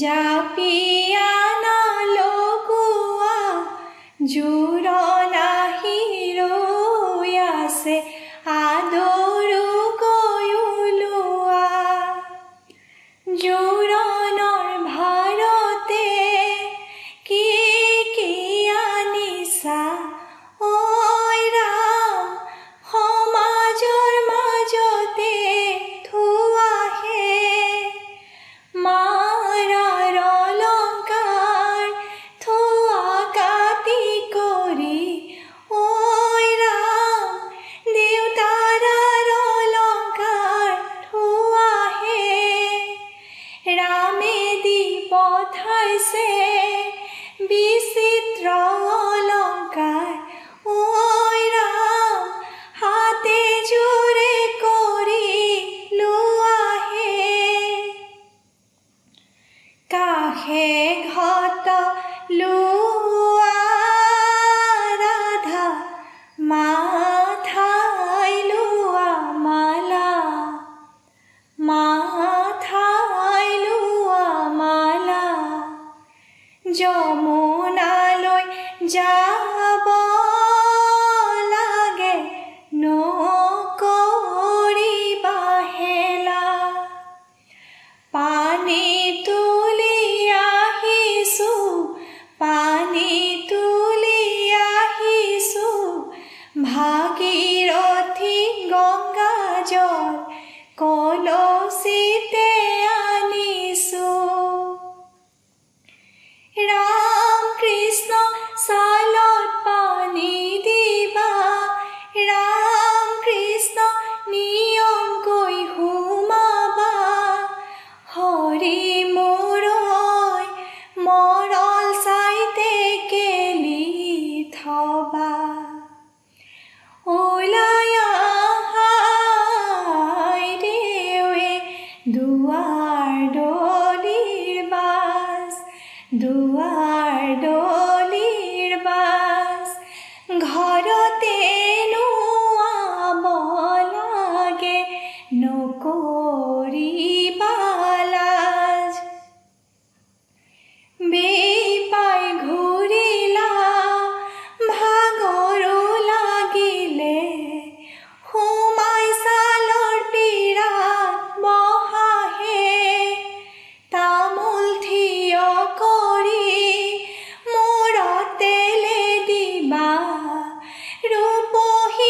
জাপিয়া নালগোৱা জোৰণা ৰৈ আছে আদৰো গৈ ওলোৱা জোৰণৰ ভাৰতে কি কি আনিছা ঐ ৰাম সমাজৰ মাজতে থোৱাহে মাৰাৰ অলংকাৰ থোৱা কাটি কৰি ঐ ৰাম দেউতাৰাৰ অলংকাৰ থোৱাহে ৰামে দি পঠাইছে বিচিত্ৰ অলংকাৰ ঐ ৰাম হাতে জোৰে কৰি লোৱাহে কাষে ঘট লোৱা ৰাধা মাথাই লোৱা মালা মাথাই লোৱা মালা যমুনালৈ যাব লাগে নকৰিবা হেলা পানী তুলি আহিছোঁ পানী তুলি আহিছোঁ ভাগীৰথী গংগাজল কলচীতে আনিছোঁ ৰাম কৃষ্ণ চালত পানী দিবা ৰাম কৃষ্ণ নিয়মকৈ সোমাবা হৰি মূৰৈ মৰল চাইতে কেলি থবা ওলাই আহাই দেৱে দুৱাৰ দলিৰ বাছ দুৱাৰ দলিৰ বাছ ঘৰতে নোৱাব লাগে নকৰিবা লাজ বেপাই ঘূৰিলা ভাগৰো লাগিলে সোমাই ছালৰ পীৰাত বহাহে তামোল থিয় কৰি মূৰত তেলে দিবা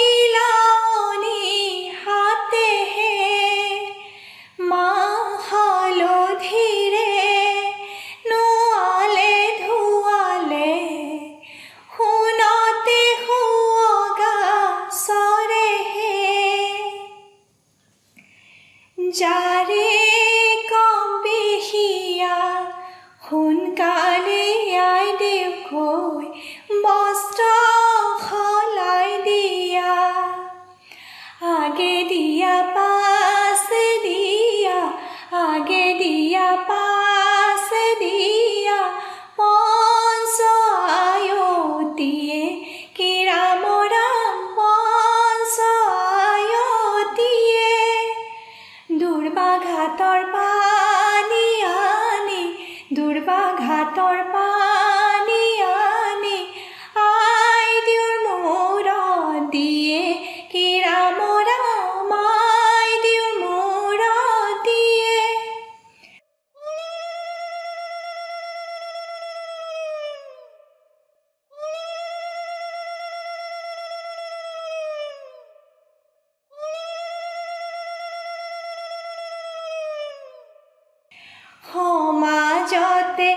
ৰূপহীলানি হাতেহে মাহ হালধিৰে নোৱালে ধোৱালে সোণতে সুৱগা চৰেহে যাৰে কম বিহিয়া সোনকালে আই দেউকৈ বস্ত্ৰ সলাই দিয়া আগে দিয়া পাছে দিয়া আগে দিয়া পাছে দিয়া পঞ্চ আয়তীয়ে কি ৰাম ৰাম পঞ্চ আয়তীয়ে দুৰ্বাঘাতৰ পানী আনি দুৰ্বাঘাতৰ পানী আনি আই দেউৰ মূৰত দিয়ে কি ৰাম ৰাম আই দেউৰ মূৰত দিয়ে সমাজতে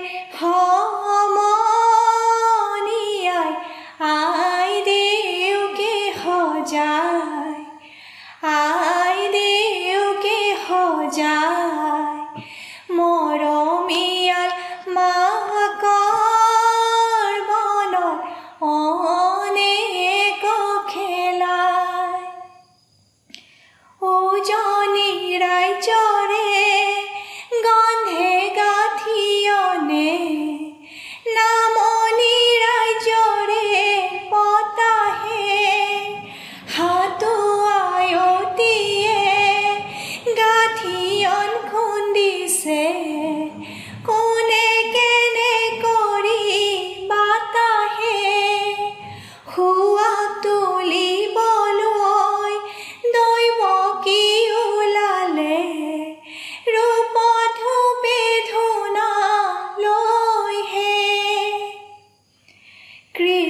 সমনীয়াই আই দেউকে সজায় আই দেউকে সজায় মৰমীয়াল মাকৰ মনত অনেক খেলায় উজনি ৰাজ্যৰে গন্ধে গাঠিয়নে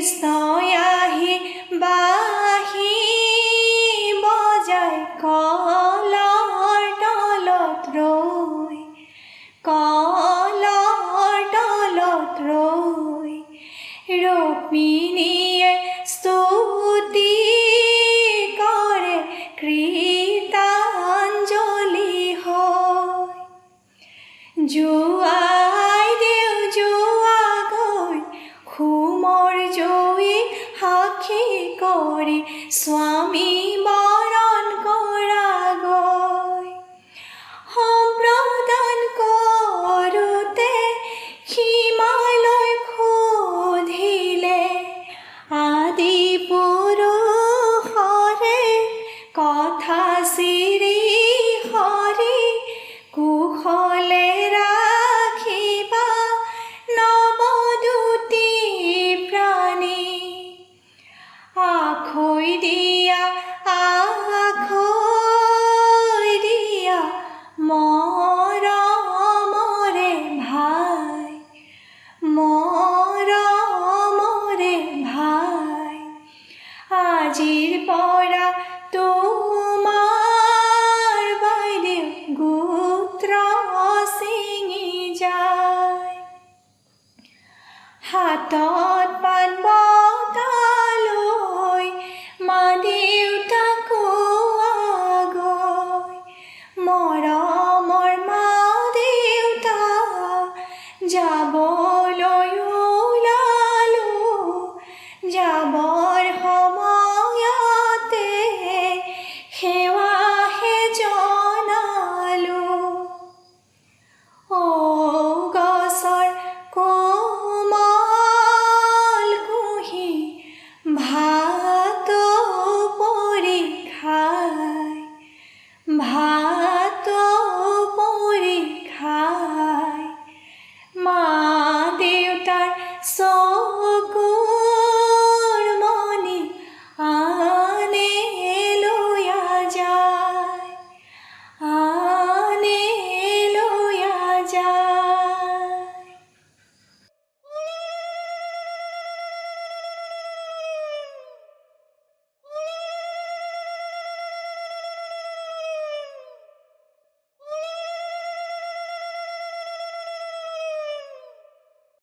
কৃষ্ণই আহি বাঁহী বজাই কলৰ তলত ৰৈ কলৰ তলত ৰৈ ৰুক্মিণীয়ে স্তুতি কৰে কৃতাঞ্জলি হৈ জোৱাই দেউ জোৱাগৈ খুমৰ জুই সাক্ষী কৰি স্বামী বৰণ কৰাগৈ সম্প্ৰদান কৰোঁতে হিমালয় সুধিলে আদি পুৰুষৰে কথা চিৰি হৰি কুশলে ৰাখিবা নৱদূতী প্ৰাণী আখৈ দিয়া মৰমৰে ভাই মৰমৰে ভাই আজিৰ পৰা তোমাৰ বাইদেউ গোত্ৰ ছিঙি যায় হাতত পাত